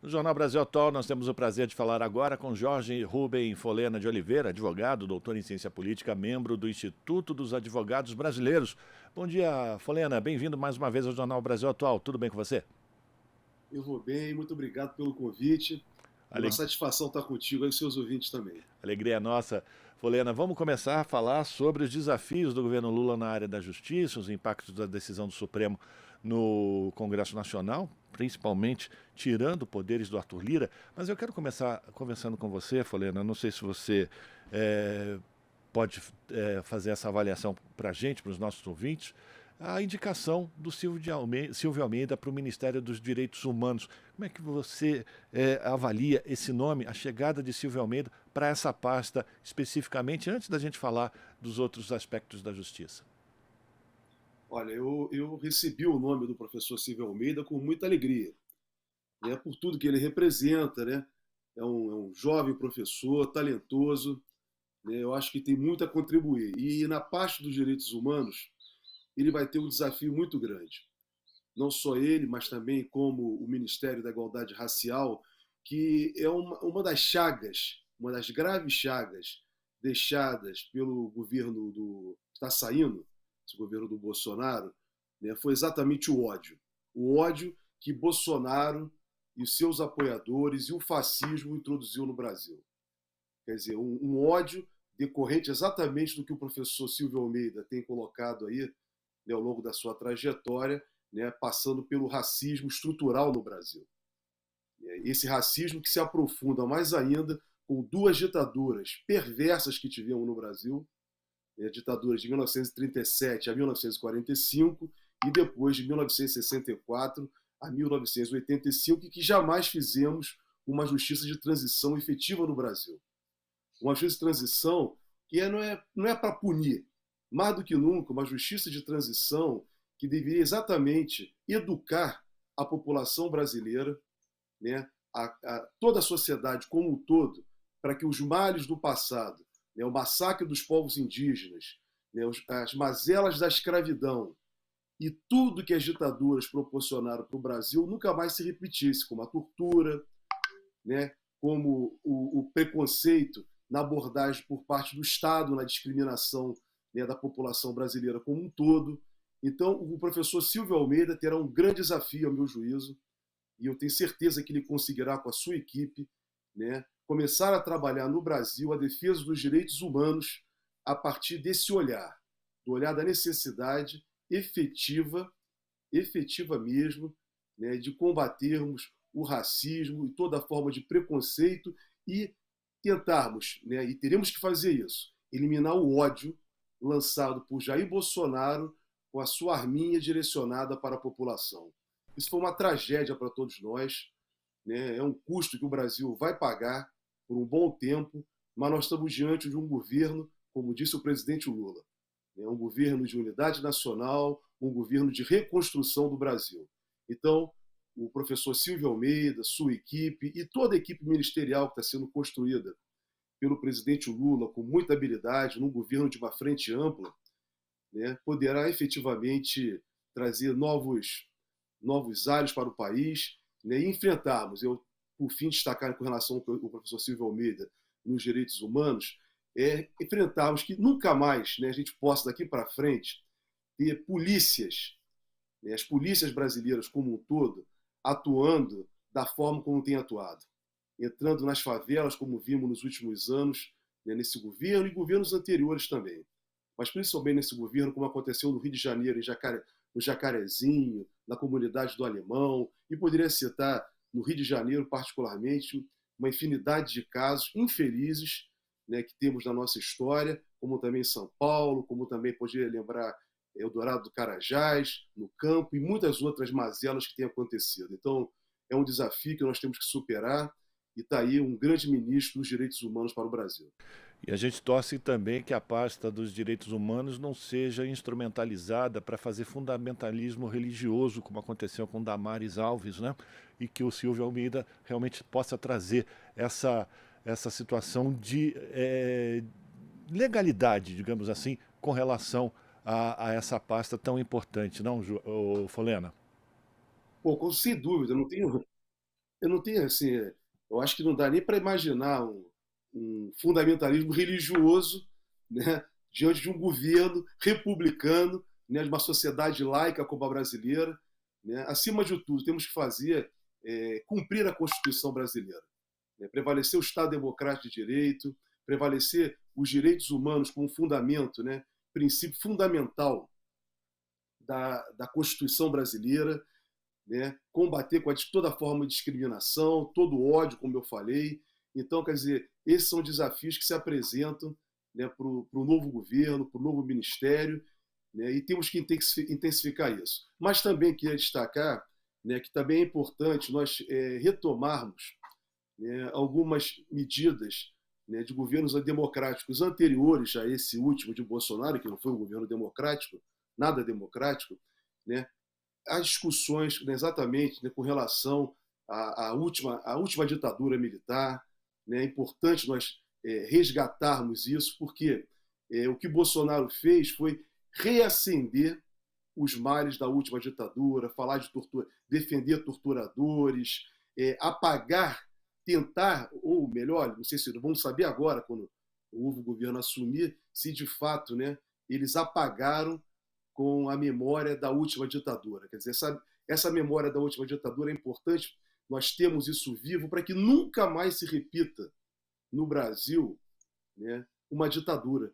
No Jornal Brasil Atual, nós temos o prazer de falar agora com Jorge Rubem Folena de Oliveira, advogado, doutor em ciência política, membro do Instituto dos Advogados Brasileiros. Bom dia, Folena. Bem-vindo mais uma vez ao Jornal Brasil Atual. Tudo bem com você? Eu vou bem, muito obrigado pelo convite. Uma Ale- satisfação estar contigo e os seus ouvintes também. Alegria nossa. Folena, vamos começar a falar sobre os desafios do governo Lula na área da justiça, os impactos da decisão do Supremo no Congresso Nacional, principalmente tirando poderes do Arthur Lira. Mas eu quero começar conversando com você, Folena. Não sei se você eh, pode fazer essa avaliação para a gente, para os nossos ouvintes, a indicação do Silvio Almeida para o Ministério dos Direitos Humanos. Como é que você avalia esse nome, a chegada de Silvio Almeida para essa pasta especificamente, antes da gente falar dos outros aspectos da justiça? Olha, eu recebi o nome do professor Silvio Almeida com muita alegria, né, por tudo que ele representa, né? É um jovem professor, talentoso, né, eu acho que tem muito a contribuir. E na parte dos direitos humanos, ele vai ter um desafio muito grande. Não só ele, mas também como o Ministério da Igualdade Racial, que é uma das chagas, uma das graves chagas deixadas pelo governo do que está saindo, esse governo do Bolsonaro, né, foi exatamente o ódio. O ódio que Bolsonaro e os seus apoiadores e o fascismo introduziu no Brasil. Quer dizer, um ódio decorrente exatamente do que o professor Silvio Almeida tem colocado aí, né, ao longo da sua trajetória, né, passando pelo racismo estrutural no Brasil. Esse racismo que se aprofunda mais ainda com duas ditaduras perversas que tivemos no Brasil, né, ditaduras de 1937 a 1945 e depois de 1964 a 1985, e que jamais fizemos uma justiça de transição efetiva no Brasil. Uma justiça de transição que não é para punir, mais do que nunca, uma justiça de transição que deveria exatamente educar a população brasileira, né, toda a sociedade como um todo, para que os males do passado, né, o massacre dos povos indígenas, né, as mazelas da escravidão e tudo que as ditaduras proporcionaram para o Brasil nunca mais se repetisse, como a tortura, né, como o preconceito na abordagem por parte do Estado, na discriminação, né, da população brasileira como um todo. Então, o professor Silvio Almeida terá um grande desafio, ao meu juízo, e eu tenho certeza que ele conseguirá, com a sua equipe, né, começar a trabalhar no Brasil a defesa dos direitos humanos a partir desse olhar, do olhar da necessidade efetiva, efetiva mesmo, né, de combatermos o racismo e toda forma de preconceito e tentarmos, né, e teremos que fazer isso, eliminar o ódio lançado por Jair Bolsonaro com a sua arminha direcionada para a população. Isso foi uma tragédia para todos nós, né? É um custo que o Brasil vai pagar por um bom tempo, mas nós estamos diante de um governo, como disse o presidente Lula, né? Um governo de unidade nacional, um governo de reconstrução do Brasil. Então, o professor Silvio Almeida, sua equipe e toda a equipe ministerial que está sendo construída pelo presidente Lula com muita habilidade, num governo de uma frente ampla, né, poderá efetivamente trazer novos ares para o país, né, e enfrentarmos, eu, por fim, destacar com relação ao professor Silvio Almeida nos direitos humanos, enfrentarmos que nunca mais, né, a gente possa, daqui para frente, ter polícias, né, as polícias brasileiras como um todo, atuando da forma como tem atuado, entrando nas favelas, como vimos nos últimos anos, né, nesse governo e governos anteriores também, mas principalmente nesse governo, como aconteceu no Rio de Janeiro, no Jacarezinho, na comunidade do Alemão, e poderia citar no Rio de Janeiro, particularmente, uma infinidade de casos infelizes, né, que temos na nossa história, como também em São Paulo, como também poderia lembrar Eldorado do Carajás, no campo, e muitas outras mazelas que têm acontecido. Então, é um desafio que nós temos que superar, e está aí um grande ministro dos direitos humanos para o Brasil. E a gente torce também que a pasta dos direitos humanos não seja instrumentalizada para fazer fundamentalismo religioso, como aconteceu com Damares Alves, né? E que o Silvio Almeida realmente possa trazer essa situação de legalidade, digamos assim, com relação a essa pasta tão importante, não, Folena? Pô, sem dúvida, não tenho. eu não tenho assim, eu acho que não dá nem para imaginar um fundamentalismo religioso, né, diante de um governo republicano, né, de uma sociedade laica como a brasileira, né. Acima de tudo, temos que fazer cumprir a Constituição brasileira, né, prevalecer o Estado democrático de direito, prevalecer os direitos humanos como fundamento, né, princípio fundamental da Constituição brasileira, né, combater com toda forma de discriminação, todo ódio, como eu falei. Então, quer dizer, esses são desafios que se apresentam, né, para o novo governo, para o novo ministério, né, e temos que intensificar isso. Mas também queria destacar, né, que também é importante nós retomarmos, né, algumas medidas, né, de governos democráticos anteriores a esse último de Bolsonaro, que não foi um governo democrático, nada democrático, né, as discussões, né, exatamente, né, com relação à última ditadura militar. Né, é importante nós resgatarmos isso, porque o que Bolsonaro fez foi reacender os males da última ditadura, falar de tortura, defender torturadores, apagar, tentar, ou melhor, não sei se vamos saber agora, quando o novo governo assumir, se de fato, né, eles apagaram com a memória da última ditadura. Quer dizer, essa memória da última ditadura é importante, nós temos isso vivo para que nunca mais se repita no Brasil, né, uma ditadura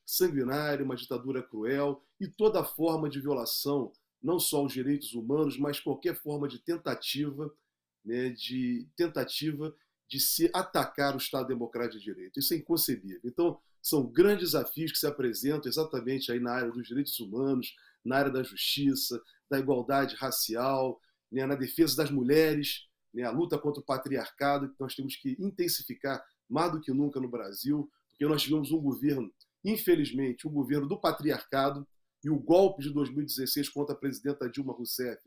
sanguinária, uma ditadura cruel e toda forma de violação, não só aos direitos humanos, mas qualquer forma de tentativa, né, de se atacar o Estado Democrático de Direito. Isso é inconcebível. Então, são grandes desafios que se apresentam exatamente aí na área dos direitos humanos, na área da justiça, da igualdade racial, né, na defesa das mulheres, né, a luta contra o patriarcado, que nós temos que intensificar mais do que nunca no Brasil, porque nós tivemos um governo, infelizmente, um governo do patriarcado, e o golpe de 2016 contra a presidenta Dilma Rousseff,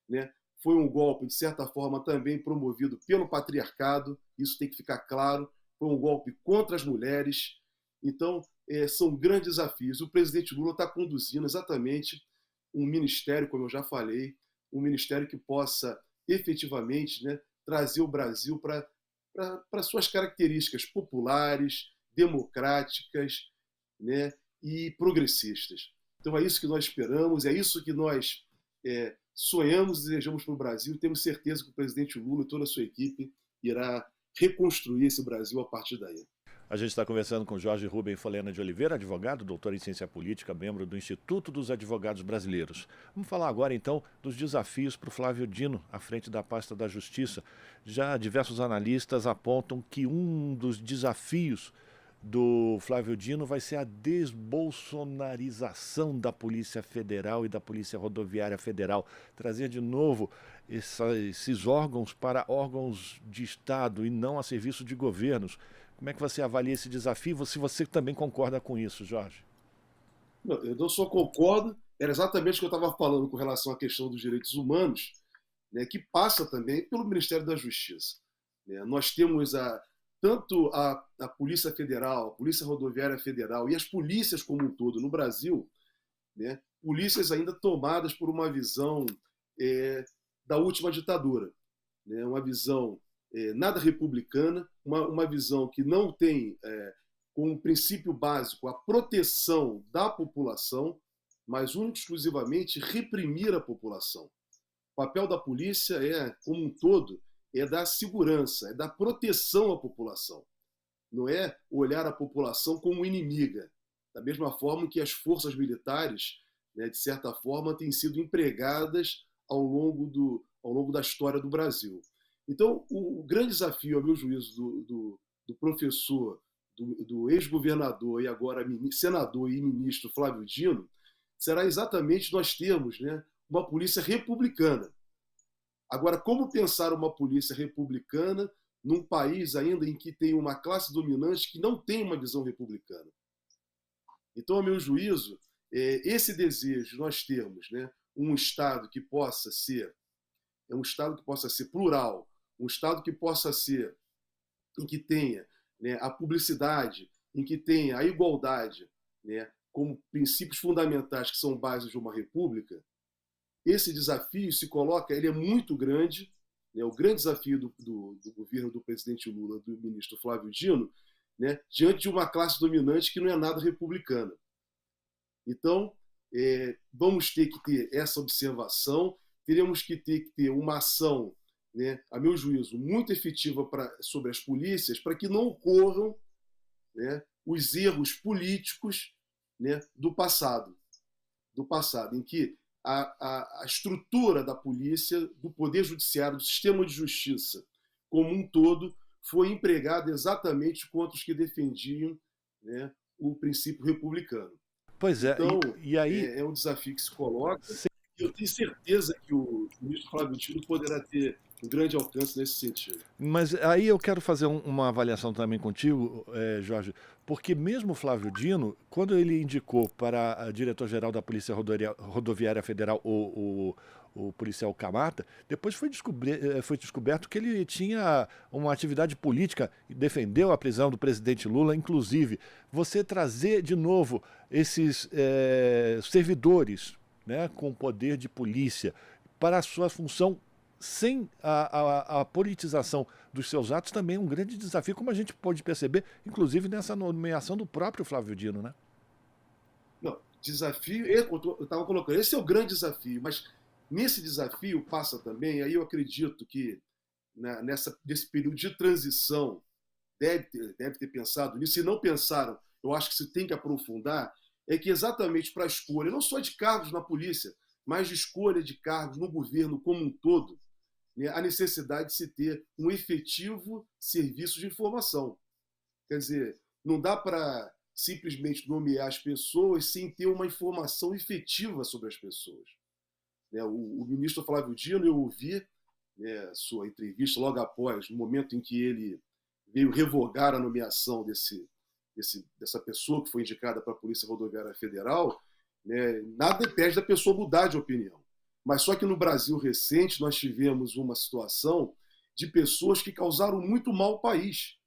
né, foi um golpe, de certa forma, também promovido pelo patriarcado, isso tem que ficar claro, foi um golpe contra as mulheres. Então, são grandes desafios. O presidente Lula está conduzindo exatamente um ministério, como eu já falei, um ministério que possa efetivamente, né, trazer o Brasil para suas características populares, democráticas, né, e progressistas. Então é isso que nós esperamos, é isso que nós sonhamos e desejamos para o Brasil, e temos certeza que o presidente Lula e toda a sua equipe irá reconstruir esse Brasil a partir daí. A gente está conversando com Jorge Rubem Folena de Oliveira, advogado, doutor em ciência política, membro do Instituto dos Advogados Brasileiros. Vamos falar agora, então, dos desafios para o Flávio Dino, à frente da pasta da Justiça. Já diversos analistas apontam que um dos desafios do Flávio Dino vai ser a desbolsonarização da Polícia Federal e da Polícia Rodoviária Federal. Trazer de novo esses órgãos para órgãos de Estado e não a serviço de governos. Como é que você avalia esse desafio? Se você também concorda com isso, Jorge? Não, eu não só concordo, era exatamente o que eu estava falando com relação à questão dos direitos humanos, né, que passa também pelo Ministério da Justiça. Né? Nós temos tanto a Polícia Federal, a Polícia Rodoviária Federal e as polícias como um todo no Brasil, né, polícias ainda tomadas por uma visão da última ditadura, né, uma visão nada republicana, uma visão que não tem como princípio básico a proteção da população, mas única e exclusivamente reprimir a população. O papel da polícia como um todo, dar segurança, dar proteção à população. Não é olhar a população como inimiga. Da mesma forma que as forças militares, né, de certa forma, têm sido empregadas ao longo da história do Brasil. Então, o grande desafio, ao meu juízo, do professor, do ex-governador e agora senador e ministro Flávio Dino, será exatamente nós termos, né, uma polícia republicana. Agora, como pensar uma polícia republicana num país ainda em que tem uma classe dominante que não tem uma visão republicana? Então, ao meu juízo, esse desejo de nós termos, né, um Estado que possa ser plural, um Estado que possa ser, em que tenha, né, a publicidade, em que tenha a igualdade, né, como princípios fundamentais que são bases de uma república, esse desafio se coloca, ele é muito grande, né, o grande desafio do governo do presidente Lula, do ministro Flávio Dino, né, diante de uma classe dominante que não é nada republicana. Então, vamos ter que ter essa observação, teremos que ter uma ação, né, a meu juízo, muito efetiva sobre as polícias, para que não ocorram, né, os erros políticos, né, do passado, em que a estrutura da polícia, do poder judiciário, do sistema de justiça como um todo, foi empregada exatamente contra os que defendiam, né, o princípio republicano. Pois é, Então, e aí... um desafio que se coloca, e eu tenho certeza que o ministro Flávio Dino poderá ter um grande alcance nesse sentido. Mas aí eu quero fazer uma avaliação também contigo, Jorge, porque mesmo o Flávio Dino, quando ele indicou para a diretor-geral da Polícia Rodoviária Federal, o policial Camata, depois foi descoberto que ele tinha uma atividade política e defendeu a prisão do presidente Lula, inclusive. Você trazer de novo esses servidores, né, com poder de polícia para a sua função sem a politização dos seus atos também é um grande desafio, como a gente pode perceber, inclusive nessa nomeação do próprio Flávio Dino, né? Não, desafio, eu estava colocando, esse é o grande desafio, mas nesse desafio passa também, aí eu acredito que, né, nesse período de transição deve ter pensado nisso, se não pensaram, eu acho que se tem que aprofundar, é que exatamente para a escolha, não só de cargos na polícia, mas de escolha de cargos no governo como um todo, né, a necessidade de se ter um efetivo serviço de informação. Quer dizer, não dá para simplesmente nomear as pessoas sem ter uma informação efetiva sobre as pessoas. Né, o ministro Flávio Dino, eu ouvi, né, sua entrevista logo após, no momento em que ele veio revogar a nomeação dessa pessoa que foi indicada para a Polícia Rodoviária Federal, né, nada impede da pessoa mudar de opinião. Mas só que no Brasil recente nós tivemos uma situação de pessoas que causaram muito mal ao país.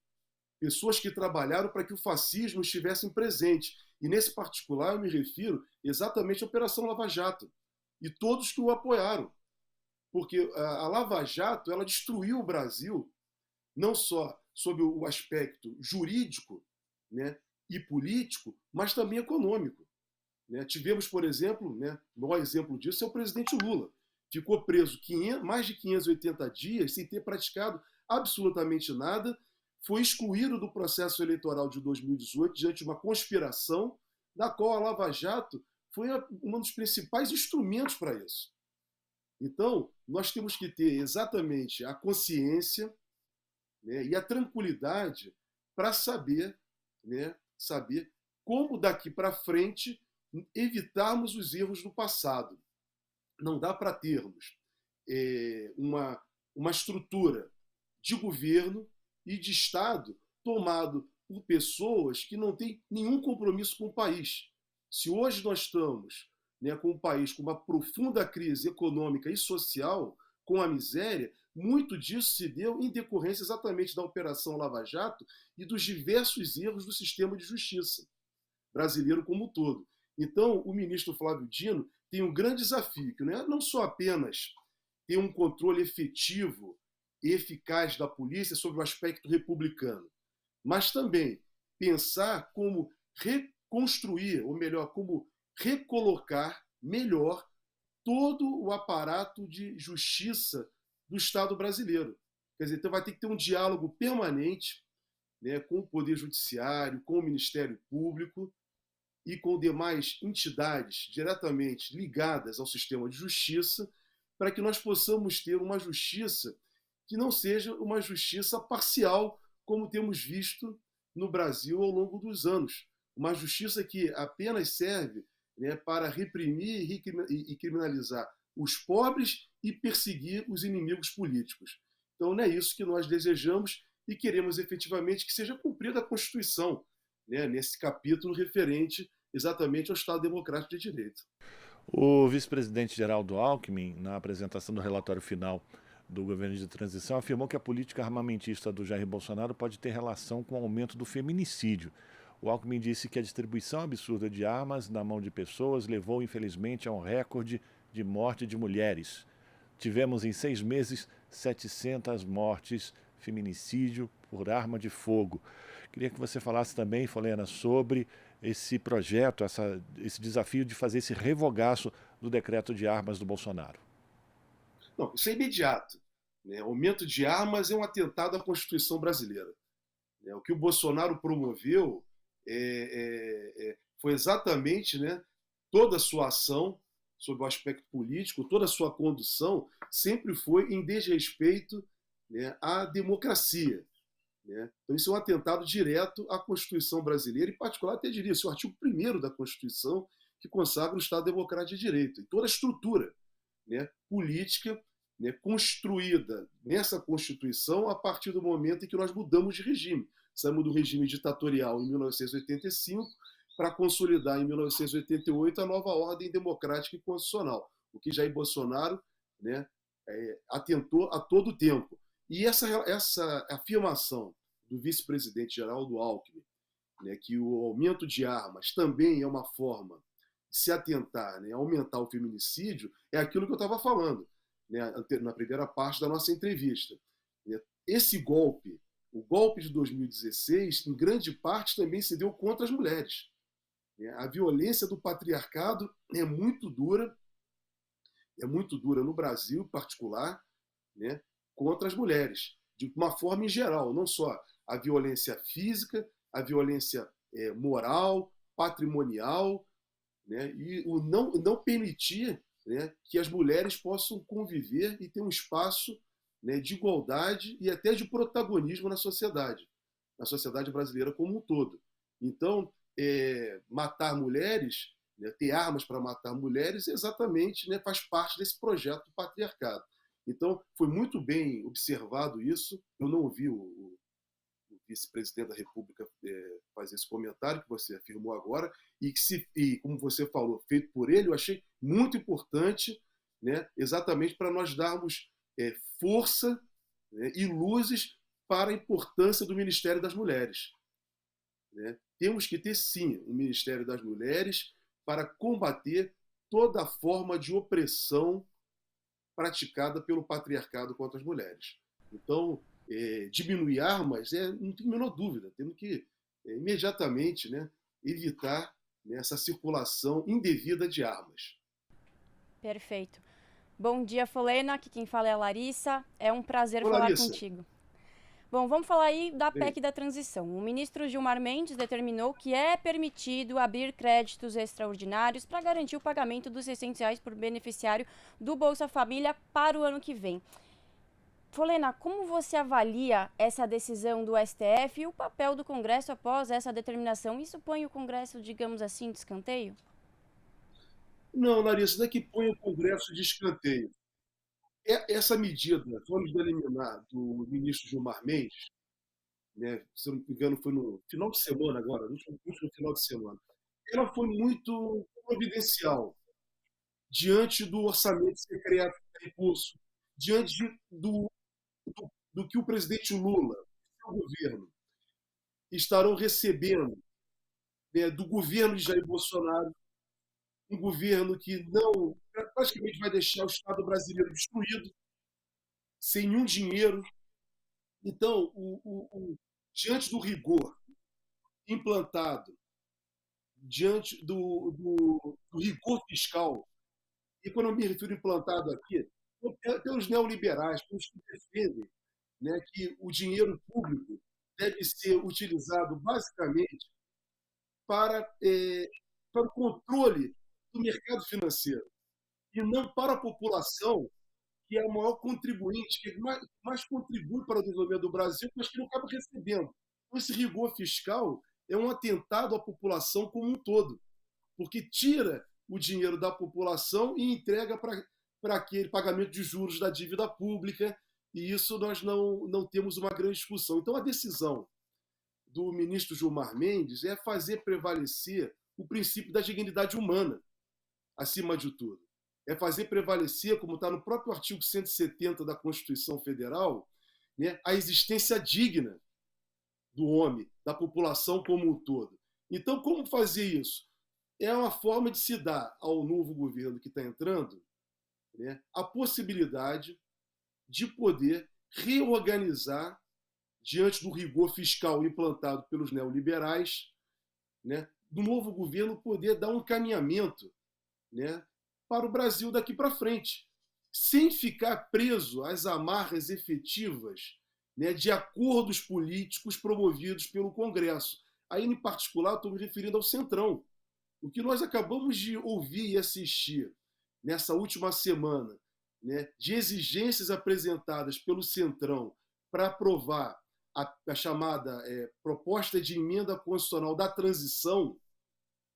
Pessoas que trabalharam para que o fascismo estivesse presente. E nesse particular eu me refiro exatamente à Operação Lava Jato. E todos que o apoiaram. Porque a Lava Jato ela destruiu o Brasil, não só sob o aspecto jurídico, né, e político, mas também econômico. Né? Tivemos, por exemplo, né, o maior exemplo disso é o presidente Lula. Ficou preso mais de 580 dias sem ter praticado absolutamente nada, foi excluído do processo eleitoral de 2018 diante de uma conspiração, da qual a Lava Jato foi um dos principais instrumentos para isso. Então, nós temos que ter exatamente a consciência, né, e a tranquilidade para saber como daqui para frente evitarmos os erros do passado. Não dá para termos uma estrutura de governo e de Estado tomado por pessoas que não têm nenhum compromisso com o país. Se hoje nós estamos, né, com o país com uma profunda crise econômica e social, com a miséria, muito disso se deu em decorrência exatamente da Operação Lava Jato e dos diversos erros do sistema de justiça brasileiro como um todo. Então, o ministro Flávio Dino tem um grande desafio, que não é não só apenas ter um controle efetivo e eficaz da polícia sobre o aspecto republicano, mas também pensar como reconstruir, ou melhor, como recolocar melhor todo o aparato de justiça do Estado brasileiro. Quer dizer, então vai ter que ter um diálogo permanente, né, com o Poder Judiciário, com o Ministério Público e com demais entidades diretamente ligadas ao sistema de justiça, para que nós possamos ter uma justiça que não seja uma justiça parcial, como temos visto no Brasil ao longo dos anos. Uma justiça que apenas serve, né, para reprimir e criminalizar os pobres e perseguir os inimigos políticos. Então, não é isso que nós desejamos e queremos efetivamente que seja cumprida a Constituição, né, nesse capítulo referente exatamente ao Estado Democrático de Direito. O vice-presidente Geraldo Alckmin, na apresentação do relatório final do governo de transição, afirmou que a política armamentista do Jair Bolsonaro pode ter relação com o aumento do feminicídio. O Alckmin disse que a distribuição absurda de armas na mão de pessoas levou, infelizmente, a um recorde de morte de mulheres. Tivemos em 6 meses 700 mortes, feminicídio por arma de fogo. Queria que você falasse também, Folena, sobre esse projeto, esse desafio de fazer esse revogaço do decreto de armas do Bolsonaro. Não, isso é imediato. Né? O aumento de armas é um atentado à Constituição brasileira. Né? O que o Bolsonaro promoveu foi exatamente, né, toda a sua ação sob o aspecto político, toda a sua condução sempre foi em desrespeito, né, à democracia. Né? Então, isso é um atentado direto à Constituição brasileira, em particular, até diria, esse é o artigo 1º da Constituição, que consagra o Estado Democrático de Direito, e toda a estrutura, né, política, né, construída nessa Constituição a partir do momento em que nós mudamos de regime. Saímos do regime ditatorial em 1985 para consolidar em 1988 a nova ordem democrática e constitucional, o que Jair Bolsonaro, né, atentou a todo tempo. E essa afirmação do vice-presidente Geraldo Alckmin, né, que o aumento de armas também é uma forma de se atentar, né, aumentar o feminicídio, é aquilo que eu estava falando, né, na primeira parte da nossa entrevista. Esse golpe, o golpe de 2016, em grande parte também se deu contra as mulheres. A violência do patriarcado é muito dura no Brasil em particular, né, contra as mulheres, de uma forma em geral, não só a violência física, a violência moral, patrimonial, né, e o não permitir, né, que as mulheres possam conviver e ter um espaço, né, de igualdade e até de protagonismo na sociedade brasileira como um todo. Então, matar mulheres, né, ter armas para matar mulheres, exatamente, né, faz parte desse projeto do patriarcado. Então, foi muito bem observado isso. Eu não ouvi o vice-presidente da República fazer esse comentário que você afirmou agora, e como você falou, feito por ele, eu achei muito importante, né, exatamente para nós darmos força, né, e luzes para a importância do Ministério das Mulheres. Né? Temos que ter, sim, um Ministério das Mulheres para combater toda forma de opressão praticada pelo patriarcado contra as mulheres. Então, diminuir armas, não tem a menor dúvida. Temos que imediatamente, né, evitar, né, essa circulação indevida de armas. Perfeito. Bom dia, Folena. Aqui quem fala é a Larissa. É um prazer Olá, falar Larissa. contigo. Bom, vamos falar aí da PEC da transição. O ministro Gilmar Mendes determinou que é permitido abrir créditos extraordinários para garantir o pagamento dos R$600 por beneficiário do Bolsa Família para o ano que vem. Folena, como você avalia essa decisão do STF e o papel do Congresso após essa determinação? Isso põe o Congresso, digamos assim, de escanteio? Não, Larissa, não é que põe o Congresso de escanteio. Essa medida, vamos deliminar, do ministro Gilmar Mendes, né, se eu não me engano, foi no final de semana agora, no último final de semana, ela foi muito providencial diante do orçamento secreto em curso, diante do que o presidente Lula e o governo estarão recebendo, né, do governo de Jair Bolsonaro, um governo que não praticamente vai deixar o Estado brasileiro destruído, sem nenhum dinheiro. Então, diante do rigor implantado, diante do rigor fiscal, e quando eu me refiro implantado aqui, pelos neoliberais, pelos que defendem, né, que o dinheiro público deve ser utilizado basicamente para o controle do mercado financeiro, e não para a população, que é o maior contribuinte, que mais contribui para o desenvolvimento do Brasil, mas que não acaba recebendo. Então, esse rigor fiscal é um atentado à população como um todo, porque tira o dinheiro da população e entrega para aquele pagamento de juros da dívida pública, e isso nós não temos uma grande discussão. Então, a decisão do ministro Gilmar Mendes é fazer prevalecer o princípio da dignidade humana, acima de tudo. É fazer prevalecer, como está no próprio artigo 170 da Constituição Federal, né, a existência digna do homem, da população como um todo. Então, como fazer isso? É uma forma de se dar ao novo governo que está entrando, né, a possibilidade de poder reorganizar diante do rigor fiscal implantado pelos neoliberais, né, do novo governo poder dar um encaminhamento, né, para o Brasil daqui para frente, sem ficar preso às amarras efetivas, né, de acordos políticos promovidos pelo Congresso. Aí, em particular, estou me referindo ao Centrão. O que nós acabamos de ouvir e assistir nessa última semana, né, de exigências apresentadas pelo Centrão para aprovar a chamada proposta de emenda constitucional da transição,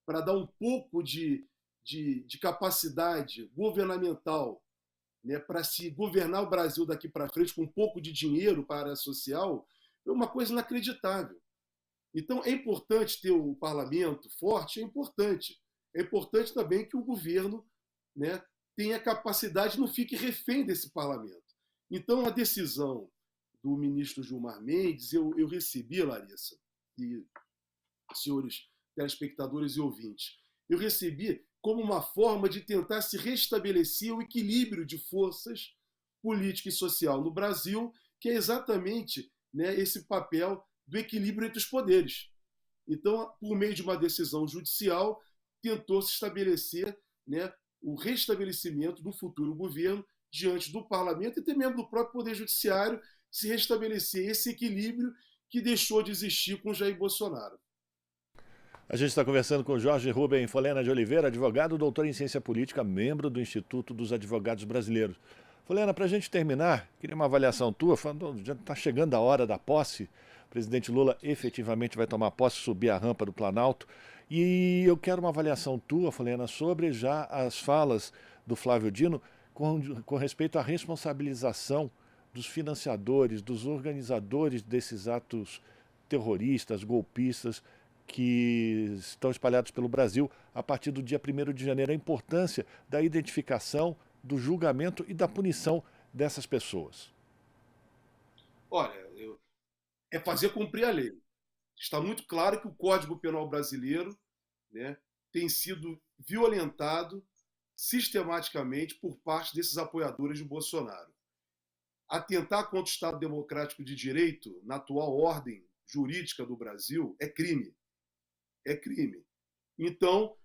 para dar um pouco de capacidade governamental, né, para se governar o Brasil daqui para frente com um pouco de dinheiro para a área social, é uma coisa inacreditável. Então, é importante ter o parlamento forte, é importante. É importante também que o governo, né, tenha capacidade, não fique refém desse parlamento. Então, a decisão do ministro Gilmar Mendes, eu recebi, Larissa, e senhores telespectadores e ouvintes, eu recebi como uma forma de tentar se restabelecer o equilíbrio de forças política e social no Brasil, que é exatamente, né, esse papel do equilíbrio entre os poderes. Então, por meio de uma decisão judicial, tentou se estabelecer, né, o restabelecimento do futuro governo diante do parlamento e até mesmo do próprio Poder Judiciário, se restabelecer esse equilíbrio que deixou de existir com Jair Bolsonaro. A gente está conversando com Jorge Rubem Folena de Oliveira, advogado, doutor em ciência política, membro do Instituto dos Advogados Brasileiros. Folena, para a gente terminar, queria uma avaliação tua, falando, já está chegando a hora da posse, o presidente Lula efetivamente vai tomar posse, subir a rampa do Planalto, e eu quero uma avaliação tua, Folena, sobre já as falas do Flávio Dino com respeito à responsabilização dos financiadores, dos organizadores desses atos terroristas, golpistas, que estão espalhados pelo Brasil a partir do dia 1º de janeiro. A importância da identificação, do julgamento e da punição dessas pessoas. Olha, é fazer cumprir a lei. Está muito claro que o Código Penal brasileiro, né, tem sido violentado sistematicamente por parte desses apoiadores de Bolsonaro. Atentar contra o Estado Democrático de Direito, na atual ordem jurídica do Brasil, é crime. É crime. Então,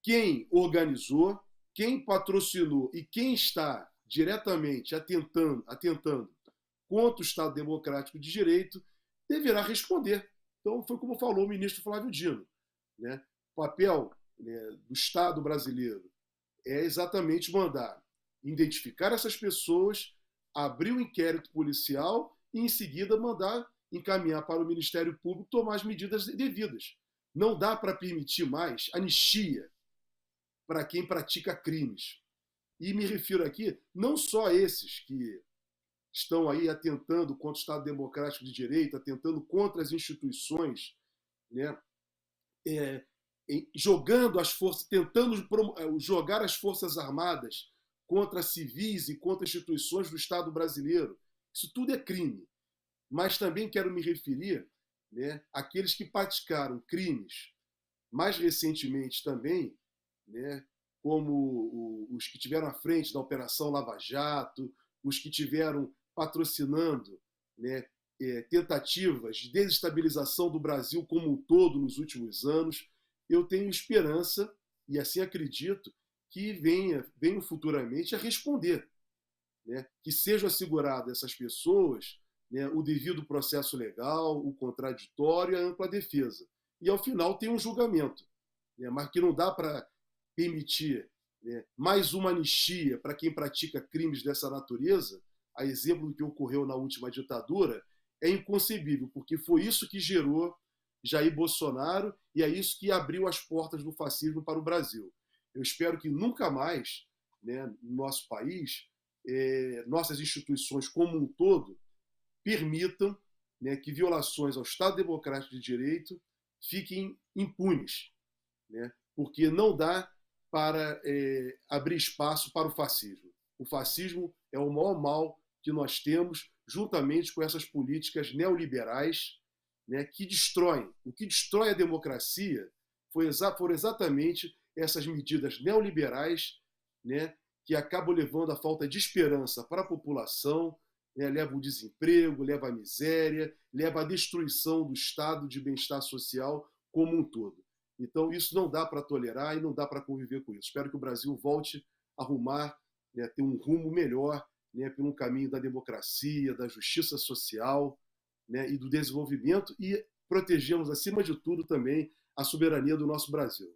quem organizou, quem patrocinou e quem está diretamente atentando contra o Estado Democrático de Direito deverá responder. Então, foi como falou o ministro Flávio Dino, né? O papel, né, do Estado brasileiro é exatamente mandar identificar essas pessoas, abrir o inquérito policial e, em seguida, mandar encaminhar para o Ministério Público tomar as medidas devidas. Não dá para permitir mais anistia para quem pratica crimes. E me refiro aqui não só a esses que estão aí atentando contra o Estado Democrático de Direito, atentando contra as instituições, né, jogando as forças, tentando jogar as Forças Armadas contra civis e contra instituições do Estado brasileiro. Isso tudo é crime. Mas também quero me referir, né, àqueles que praticaram crimes mais recentemente também, né, como os que tiveram à frente da Operação Lava Jato, os que tiveram patrocinando, né, tentativas de desestabilização do Brasil como um todo nos últimos anos. Eu tenho esperança, e assim acredito, que venham futuramente a responder, né, que sejam asseguradas a essas pessoas, né, o devido processo legal, o contraditório e a ampla defesa. E, ao final, tem um julgamento, né, mas que não dá para permitir, né, mais uma anistia para quem pratica crimes dessa natureza, a exemplo do que ocorreu na última ditadura, é inconcebível, porque foi isso que gerou Jair Bolsonaro e é isso que abriu as portas do fascismo para o Brasil. Eu espero que nunca mais, né, no nosso país, nossas instituições como um todo permitam, né, que violações ao Estado Democrático de Direito fiquem impunes, né, porque não dá para abrir espaço para o fascismo. O fascismo é o maior mal que nós temos, juntamente com essas políticas neoliberais, né, que destroem. O que destrói a democracia foram exatamente essas medidas neoliberais, né, que acabam levando a falta de esperança para a população, né, leva o desemprego, leva a miséria, leva a destruição do estado de bem-estar social como um todo. Então, isso não dá para tolerar e não dá para conviver com isso. Espero que o Brasil volte a arrumar, né, ter um rumo melhor, né, por um caminho da democracia, da justiça social, né, e do desenvolvimento, e protegemos, acima de tudo, também a soberania do nosso Brasil.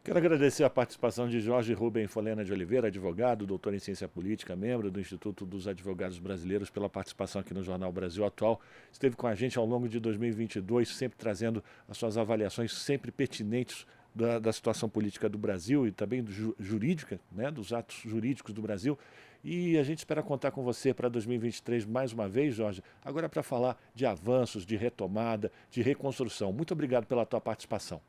Quero agradecer a participação de Jorge Rubem Folena de Oliveira, advogado, doutor em ciência política, membro do Instituto dos Advogados Brasileiros, pela participação aqui no Jornal Brasil Atual. Esteve com a gente ao longo de 2022, sempre trazendo as suas avaliações sempre pertinentes da situação política do Brasil e também jurídica, né, dos atos jurídicos do Brasil. E a gente espera contar com você para 2023 mais uma vez, Jorge, agora para falar de avanços, de retomada, de reconstrução. Muito obrigado pela tua participação.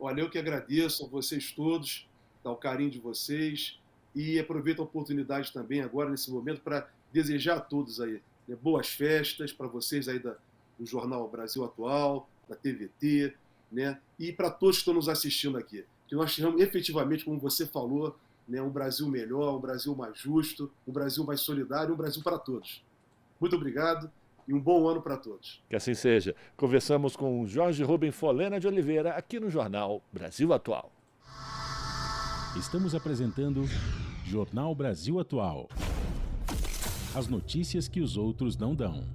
Olha, eu que agradeço a vocês todos, o carinho de vocês, e aproveito a oportunidade também agora, nesse momento, para desejar a todos aí, né, boas festas, para vocês aí do Jornal Brasil Atual, da TVT, né, e para todos que estão nos assistindo aqui. Que nós tenhamos efetivamente, como você falou, né, um Brasil melhor, um Brasil mais justo, um Brasil mais solidário, um Brasil para todos. Muito obrigado. E um bom ano para todos. Que assim seja. Conversamos com Jorge Rubem Folena de Oliveira, aqui no Jornal Brasil Atual. Estamos apresentando Jornal Brasil Atual. As notícias que os outros não dão.